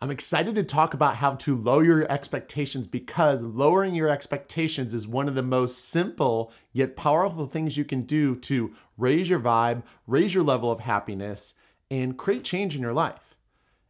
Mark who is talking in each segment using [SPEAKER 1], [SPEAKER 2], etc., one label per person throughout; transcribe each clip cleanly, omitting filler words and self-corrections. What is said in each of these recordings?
[SPEAKER 1] I'm excited to talk about how to lower your expectations because lowering your expectations is one of the most simple yet powerful things you can do to raise your vibe, raise your level of happiness, and create change in your life.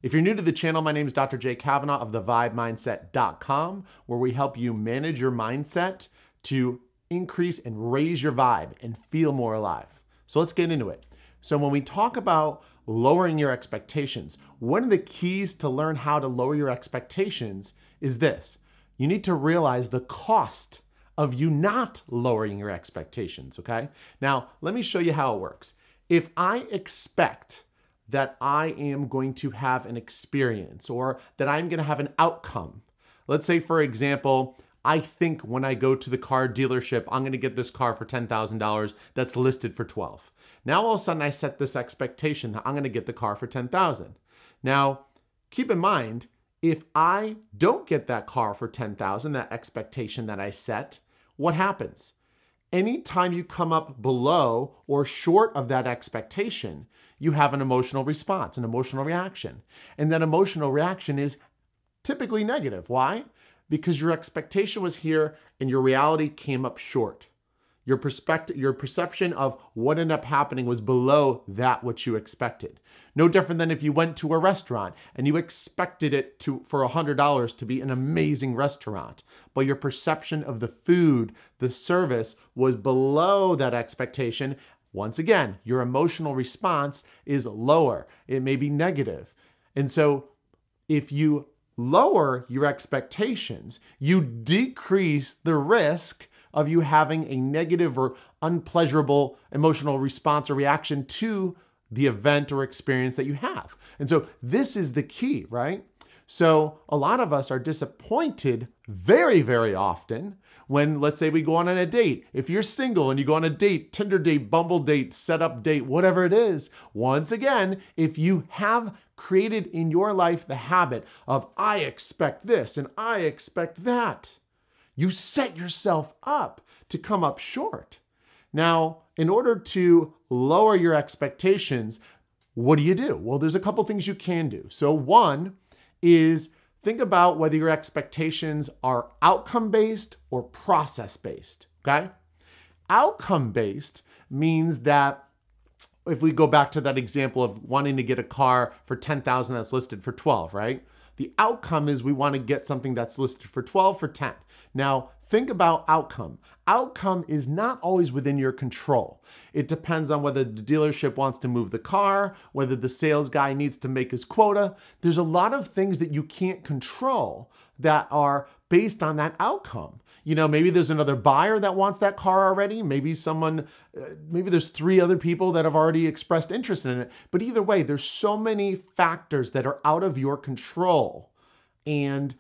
[SPEAKER 1] If you're new to the channel, my name is Dr. Jay Kavanaugh of thevibemindset.com, where we help you manage your mindset to increase and raise your vibe and feel more alive. So let's get into it. So when we talk about lowering your expectations, one of the keys to learn how to lower your expectations is this. You need to realize the cost of you not lowering your expectations, okay? Now, let me show you how it works. If I expect that I am going to have an experience or that I'm going to have an outcome, let's say, for example, I think when I go to the car dealership, I'm going to get this car for $10,000 that's listed for $12,000. Now, all of a sudden, I set this expectation that I'm going to get the car for $10,000. Now, keep in mind, if I don't get that car for $10,000, that expectation that I set, what happens? Anytime you come up below or short of that expectation, you have an emotional response, an emotional reaction. And that emotional reaction is typically negative. Why? Because your expectation was here and your reality came up short. Your perception of what ended up happening was below that which you expected. No different than if you went to a restaurant and you expected it for $100 to be an amazing restaurant, but your perception of the food, the service was below that expectation. Once again, your emotional response is lower. It may be negative. And so if you lower your expectations, you decrease the risk of you having a negative or unpleasurable emotional response or reaction to the event or experience that you have. And so this is the key, right? So a lot of us are disappointed very, very often when, let's say, we go on a date. If you're single and you go on a date, Tinder date, Bumble date, setup date, whatever it is, once again, if you have created in your life the habit of, I expect this and I expect that, you set yourself up to come up short. Now, in order to lower your expectations, what do? Well, there's a couple things you can do. So one is think about whether your expectations are outcome-based or process-based, okay? Outcome-based means that if we go back to that example of wanting to get a car for $10,000 that's listed for $12,000, right? The outcome is we want to get something that's listed for $12,000 for $10,000. Now, think about outcome. Outcome is not always within your control. It depends on whether the dealership wants to move the car, whether the sales guy needs to make his quota. There's a lot of things that you can't control that are based on that outcome. You know, maybe there's another buyer that wants that car already. Maybe there's 3 other people that have already expressed interest in it. But either way, there's so many factors that are out of your control. And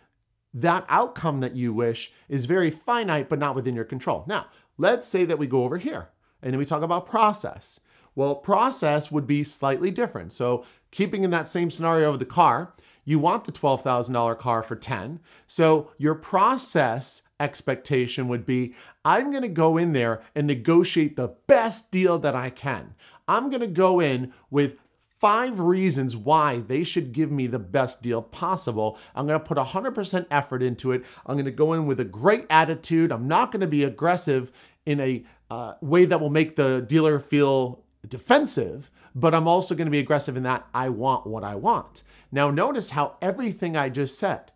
[SPEAKER 1] that outcome that you wish is very finite, but not within your control. Now, let's say that we go over here and we talk about process. Well, process would be slightly different. So keeping in that same scenario of the car, you want the $12,000 car for $10,000. So your process expectation would be, I'm going to go in there and negotiate the best deal that I can. I'm going to go in with 5 reasons why they should give me the best deal possible. I'm going to put 100% effort into it. I'm going to go in with a great attitude. I'm not going to be aggressive in a way that will make the dealer feel defensive, but I'm also going to be aggressive in that I want what I want. Now, notice how everything I just said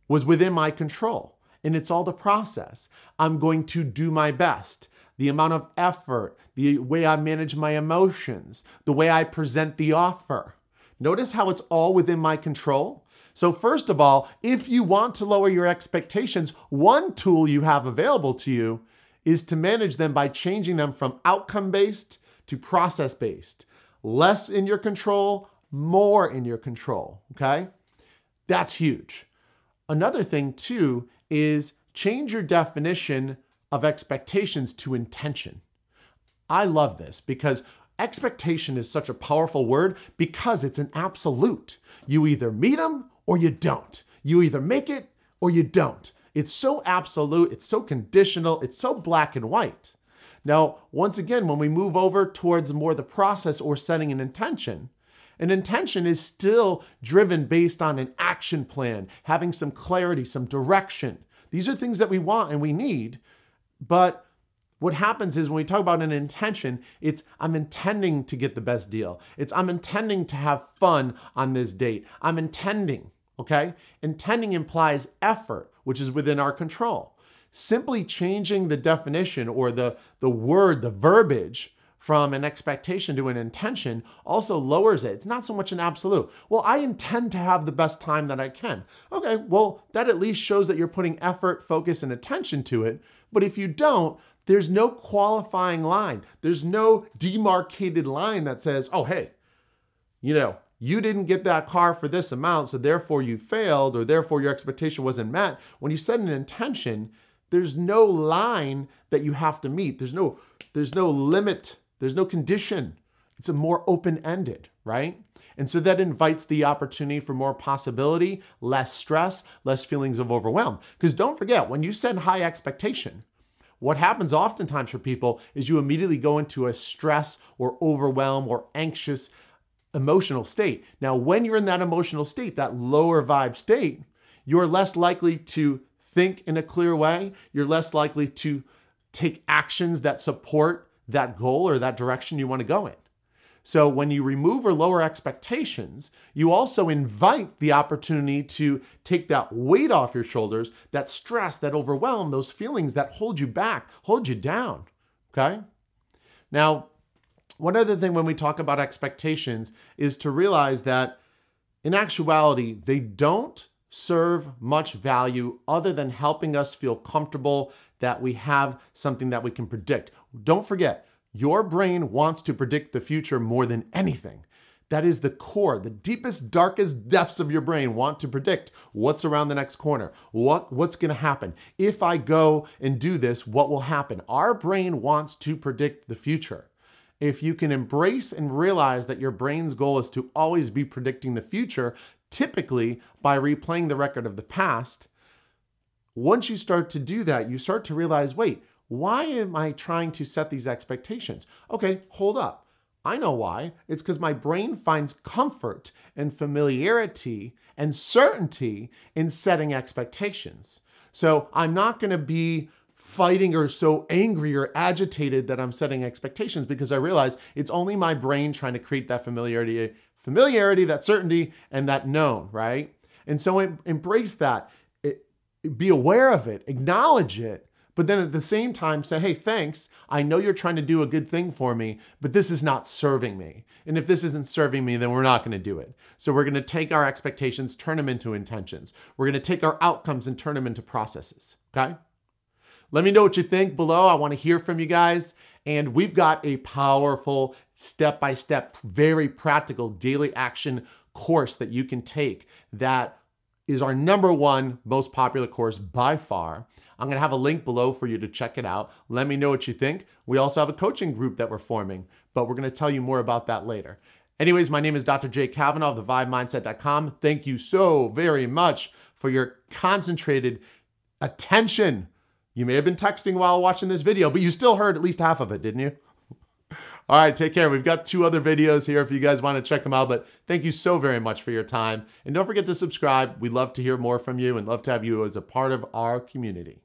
[SPEAKER 1] was within my control, and it's all the process. I'm going to do my best. The amount of effort, the way I manage my emotions, the way I present the offer. Notice how it's all within my control. So first of all, if you want to lower your expectations, one tool you have available to you is to manage them by changing them from outcome-based to process-based. Less in your control, more in your control, okay? That's huge. Another thing too is change your definition of expectations to intention. I love this because expectation is such a powerful word because it's an absolute. You either meet them or you don't. You either make it or you don't. It's so absolute, it's so conditional, it's so black and white. Now, once again, when we move over towards more the process or setting an intention, An intention is still driven based on an action plan, having some clarity, some direction. These are things that we want and we need, but what happens is when we talk about an intention, it's I'm intending to get the best deal. It's I'm intending to have fun on this date. I'm intending, okay? Intending implies effort, which is within our control. Simply changing the definition or the word, the verbiage from an expectation to an intention also lowers it. It's not so much an absolute. Well, I intend to have the best time that I can. Okay, well, that at least shows that you're putting effort, focus, and attention to it. But if you don't, there's no qualifying line. There's no demarcated line that says, oh, hey, you didn't get that car for this amount, so therefore you failed, or therefore your expectation wasn't met. When you set an intention, there's no line that you have to meet. There's no limit. There's no condition. It's a more open-ended, right? And so that invites the opportunity for more possibility, less stress, less feelings of overwhelm. Because don't forget, when you set high expectation, what happens oftentimes for people is you immediately go into a stress or overwhelm or anxious emotional state. Now, when you're in that emotional state, that lower vibe state, you're less likely to think in a clear way. You're less likely to take actions that support that goal or that direction you want to go in. So when you remove or lower expectations, you also invite the opportunity to take that weight off your shoulders, that stress, that overwhelm, those feelings that hold you back, hold you down, okay? Now, one other thing when we talk about expectations is to realize that in actuality, they don't serve much value other than helping us feel comfortable that we have something that we can predict. Don't forget, your brain wants to predict the future more than anything. That is the core, the deepest, darkest depths of your brain want to predict what's around the next corner, what's going to happen. If I go and do this, what will happen? Our brain wants to predict the future. If you can embrace and realize that your brain's goal is to always be predicting the future, typically by replaying the record of the past, once you start to do that, you start to realize, wait, why am I trying to set these expectations? Okay, hold up. I know why. It's because my brain finds comfort and familiarity and certainty in setting expectations. So I'm not going to be fighting or so angry or agitated that I'm setting expectations because I realize it's only my brain trying to create that familiarity, that certainty, and that known, right? And so embrace that. Be aware of it, acknowledge it, but then at the same time say, hey, thanks. I know you're trying to do a good thing for me, but this is not serving me. And if this isn't serving me, then we're not going to do it. So we're going to take our expectations, turn them into intentions. We're going to take our outcomes and turn them into processes, okay? Let me know what you think below. I want to hear from you guys. And we've got a powerful, step-by-step, very practical daily action course that you can take that is our #1 most popular course by far. I'm going to have a link below for you to check it out. Let me know what you think. We also have a coaching group that we're forming, but we're going to tell you more about that later. Anyways, my name is Dr. Jay Kavanaugh of thevibemindset.com. Thank you so very much for your concentrated attention. You may have been texting while watching this video, but you still heard at least half of it, didn't you? All right, take care. We've got 2 other videos here if you guys want to check them out, but thank you so very much for your time. And don't forget to subscribe. We'd love to hear more from you and love to have you as a part of our community.